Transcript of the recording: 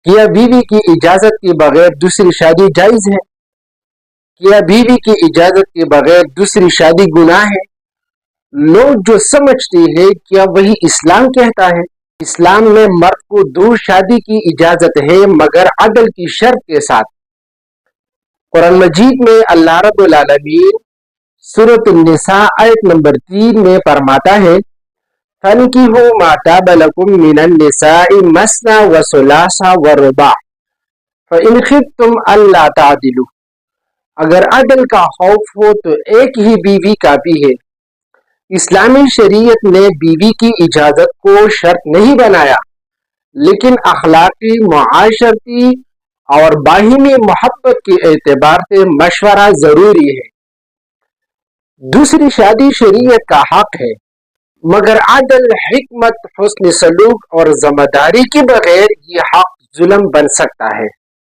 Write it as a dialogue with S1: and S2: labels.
S1: क्या बीवी की इजाजत के बगैर दूसरी शादी जायज है? क्या बीवी की इजाजत के बगैर दूसरी शादी गुनाह है? लोग जो समझते हैं क्या वही इस्लाम कहता है? इस्लाम में मर्द को दो शादी की इजाजत है मगर अदल की शर्त के साथ। कुरान मजीद में अल्लाह रब्बुल आलमीन सूरत निसा आयत नंबर 3 में फरमाता है, फनकिहू मा ताब लकुम मिनन निसाई मसना व सुलासा व रुबा फइन खिफ्तुम अल्ला तादिलू। अगर अदल का खौफ हो तो एक ही बीवी काफी है। इस्लामी शरीयत ने बीवी की इजाजत को शर्त नहीं बनाया, लेकिन अखलाकी, मुआशरती और बाहिमी मोहब्बत के एतबार से मशवरा जरूरी है। दूसरी शादी शरीयत का हक है, मगर अदल, हिकमत, हुस्न सलूक और जिम्मेदारी के बगैर ये हक जुल्म बन सकता है।